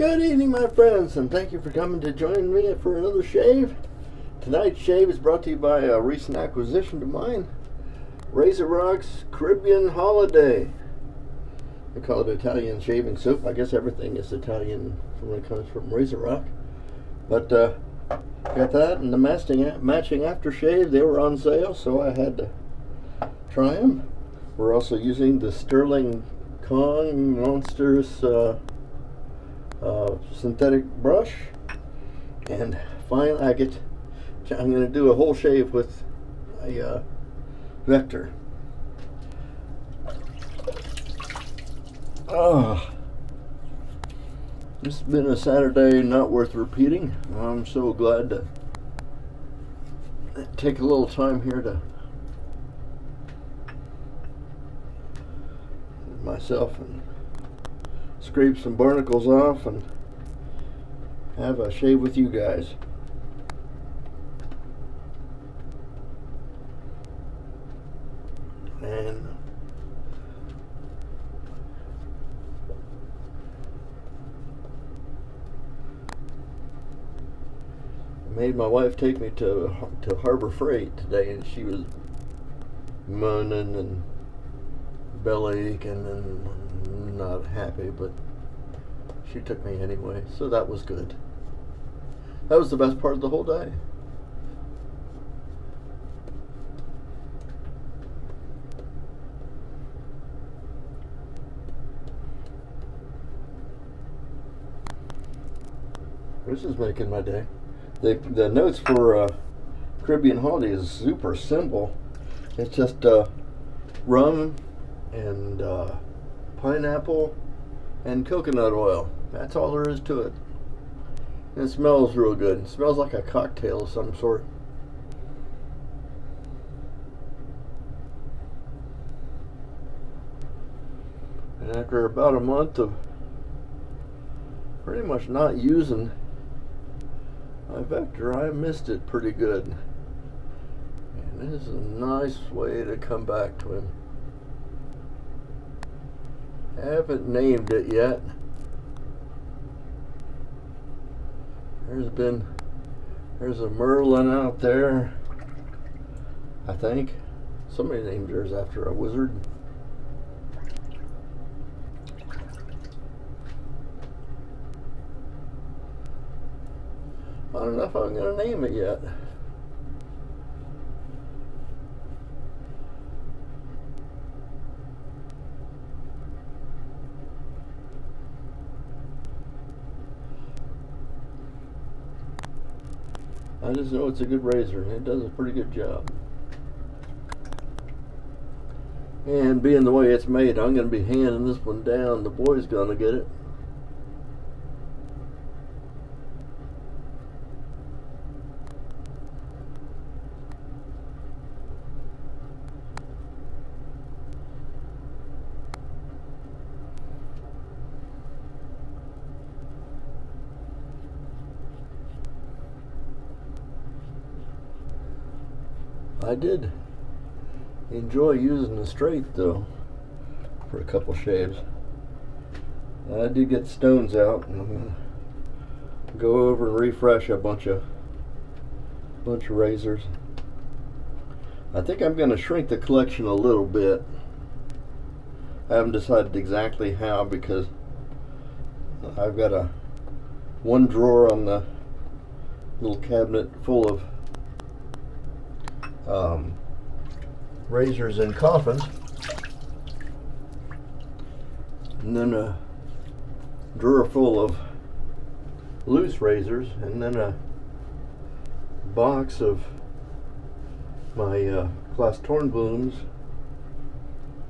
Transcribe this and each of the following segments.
Good evening, my friends, and thank you for coming to join me for another shave. Tonight's shave is brought to you by a recent acquisition of mine, RazoRock's Caribbean Holiday. They call it Italian shaving soap. I guess everything is Italian when it comes from RazoRock. But got that and the matching aftershave. They were on sale, so I had to try them. We're also using the Sterling Kong Monsters synthetic brush, and finally I'm going to do a whole shave with a vector. This has been a Saturday not worth repeating. I'm so glad to take a little time here to myself and scrape some barnacles off and have a shave with you guys. And I made my wife take me to Harbor Freight today, and she was moaning and belly aching and not happy, but she took me anyway, so that was good. That was the best part of the whole day. This is making my day. The notes for Caribbean Holiday is super simple. It's just rum and pineapple and coconut oil. That's all there is to it. And it smells real good. It smells like a cocktail of some sort. And after about a month of pretty much not using my vector, I missed it pretty good. And this is a nice way to come back to him. Haven't named it yet. There's a Merlin out there, I think. Somebody named theirs after a wizard. I don't know if I'm going to name it yet. I just know it's a good razor, and it does a pretty good job. And being the way it's made, I'm going to be handing this one down. The boy's going to get it. I did enjoy using the straight though for a couple shaves. I did get stones out, and I'm gonna go over and refresh a bunch of razors. I think I'm gonna shrink the collection a little bit. I haven't decided exactly how, because I've got one drawer on the little cabinet full of razors and coffins, and then a drawer full of loose razors, and then a box of my Class Torn blooms,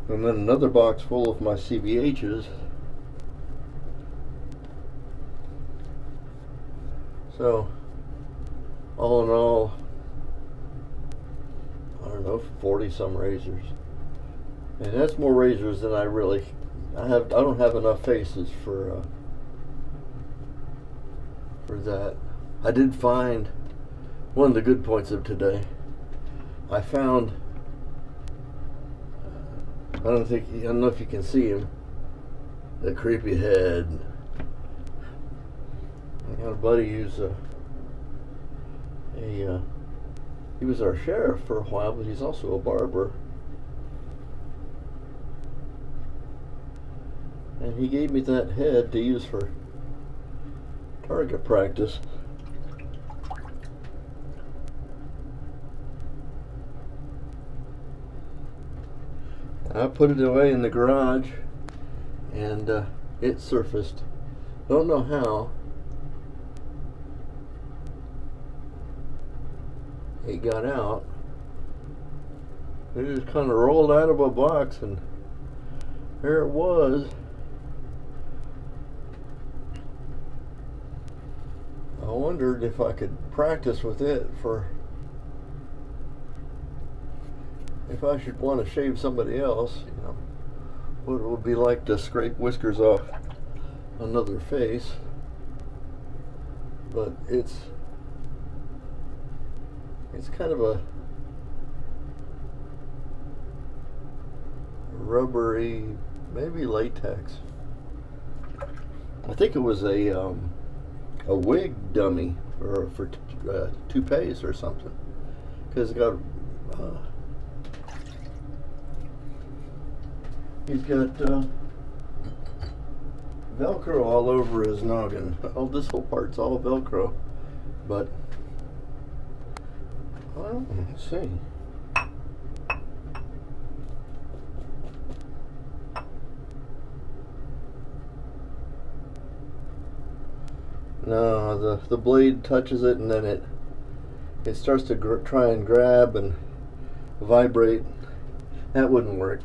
and then another box full of my CVHs. So all in all, I don't know, 40 some razors. And that's more razors than I don't have enough faces for that. I did find one of the good points of today. I found, I don't know if you can see him, the creepy head. I had a buddy who's he was our sheriff for a while, but he's also a barber. And he gave me that head to use for target practice. I put it away in the garage, and it surfaced. Don't know how. It got out. It just kind of rolled out of a box, and there it was. I wondered if I could practice with it for if I should want to shave somebody else, you know, what it would be like to scrape whiskers off another face. But it's kind of a rubbery, maybe latex. I think it was a wig dummy or for toupees or something, because it got he's got Velcro all over his noggin. Oh, this whole part's all Velcro, but well, let's see. No, the blade touches it, and then it starts to try and grab and vibrate. That wouldn't work.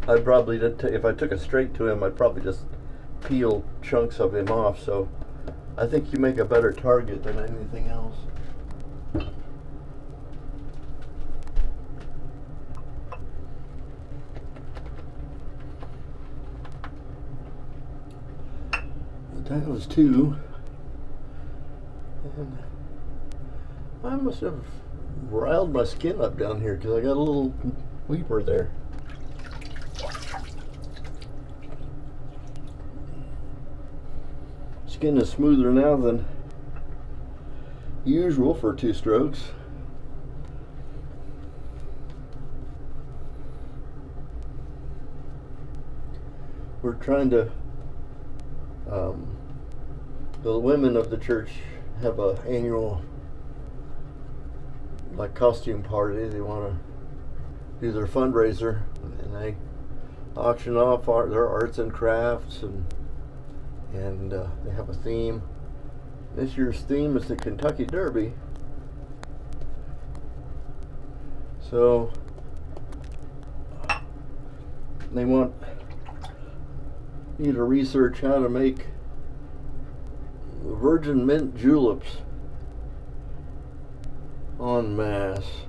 I'd probably, if I took it straight to him, I'd probably just peel chunks of him off. So I think you make a better target than anything else. That was two. And I must have riled my skin up down here because I got a little weeper there. Skin is smoother now than usual for two strokes. We're trying to the women of the church have a annual like costume party. They want to do their fundraiser, and they auction off their arts and crafts, and they have a theme. This year's theme is the Kentucky Derby. So they want you to research how to make virgin mint juleps en masse.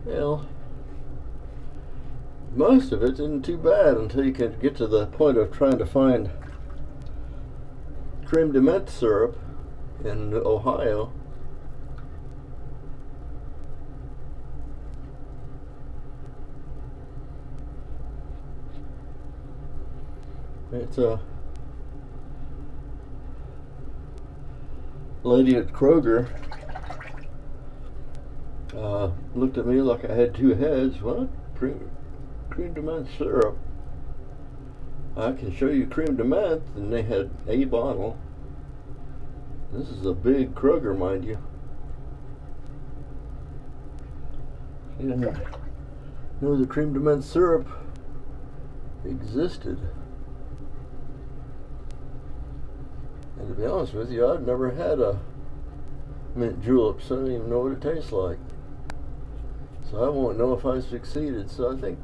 Well, most of it isn't too bad until you can get to the point of trying to find creme de menthe syrup in Ohio. It's a lady at Kroger looked at me like I had two heads. What? Creme de menthe syrup? I can show you creme de menthe. And they had a bottle. This is a big Kroger, mind you. She didn't know the creme de menthe syrup existed. And to be honest with you, I've never had a mint julep, so I don't even know what it tastes like. So I won't know if I succeeded. So I think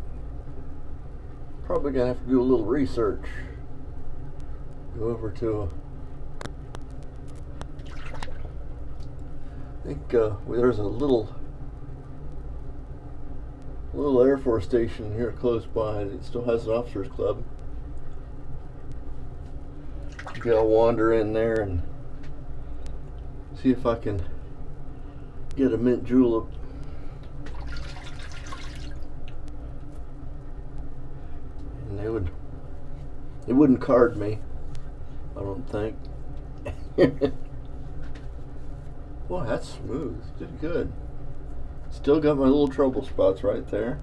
probably gonna have to do a little research. Go over to I think there's a little Air Force station here close by. It still has an officers club. Maybe I'll wander in there and see if I can get a mint julep. It wouldn't card me, I don't think. Well, that's smooth. Did good. Still got my little trouble spots right there.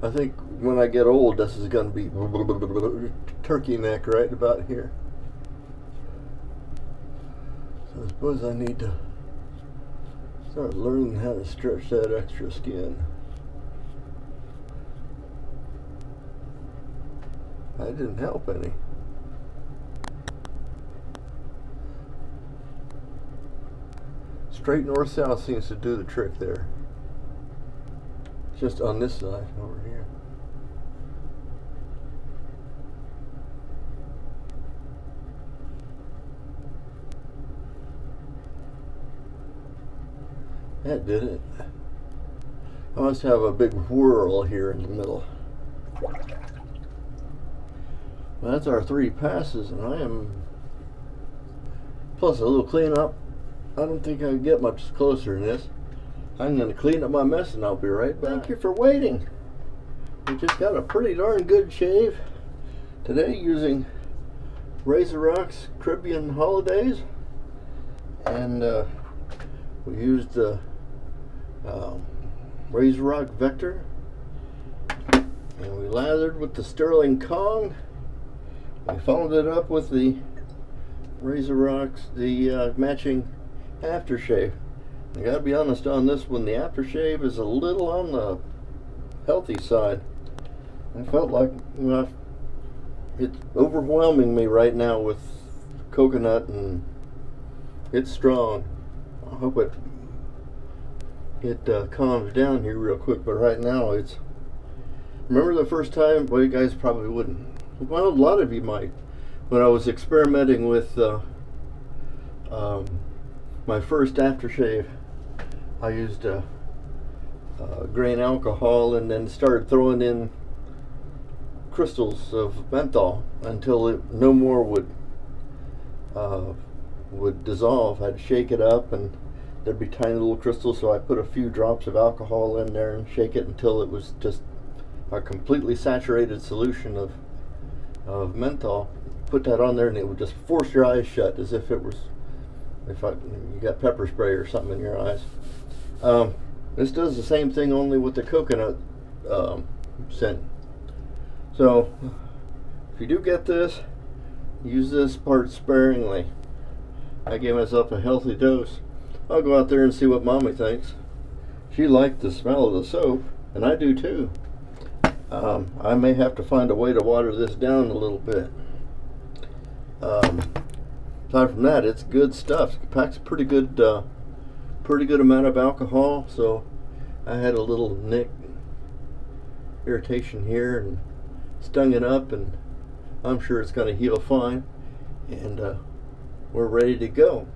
I think when I get old, this is going to be turkey neck right about here. So I suppose I need to start learning how to stretch that extra skin. That didn't help any. Straight north-south seems to do the trick there. Just on this side over here. That did it. I must have a big whirl here in the middle. Well, that's our 3 passes, and I am, plus a little cleanup. I don't think I can get much closer than this. I'm going to clean up my mess and I'll be right back. Thank you for waiting. We just got a pretty darn good shave today using RazoRock's Caribbean Holidays, and we used the RazoRock Vector, and we lathered with the Sterling Kong. We followed it up with the RazoRock's matching aftershave. I gotta be honest on this one, the aftershave is a little on the healthy side. I felt like, you know, it's overwhelming me right now with coconut, and it's strong. I hope it calms down here real quick, but right now it's, remember the first time, well, you guys probably wouldn't, well, a lot of you might, when I was experimenting with my first aftershave. I used grain alcohol and then started throwing in crystals of menthol until it no more would dissolve. I'd shake it up and there'd be tiny little crystals, so I put a few drops of alcohol in there and shake it until it was just a completely saturated solution of menthol. Put that on there and it would just force your eyes shut as if it was, you got pepper spray or something in your eyes. This does the same thing, only with the coconut scent. So if you do get this, use this part sparingly. I gave myself a healthy dose. I'll go out there and see what Mommy thinks. She liked the smell of the soap, and I do too. I may have to find a way to water this down a little bit. Aside from that, it's good stuff. It packs a pretty good amount of alcohol. So I had a little irritation here and stung it up, and I'm sure it's going to heal fine. And we're ready to go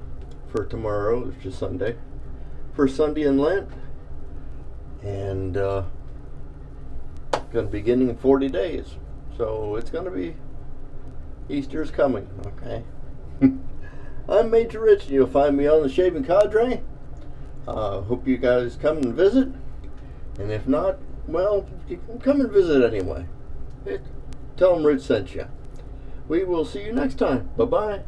for tomorrow, which is Sunday. First Sunday in Lent, and going to be beginning in 40 days. So it's going to be, Easter's coming, okay? I'm Major Rich, and you'll find me on the Shaving Cadre. Hope you guys come and visit. And if not, well, you can come and visit anyway. Tell them Rich sent you. We will see you next time. Bye-bye.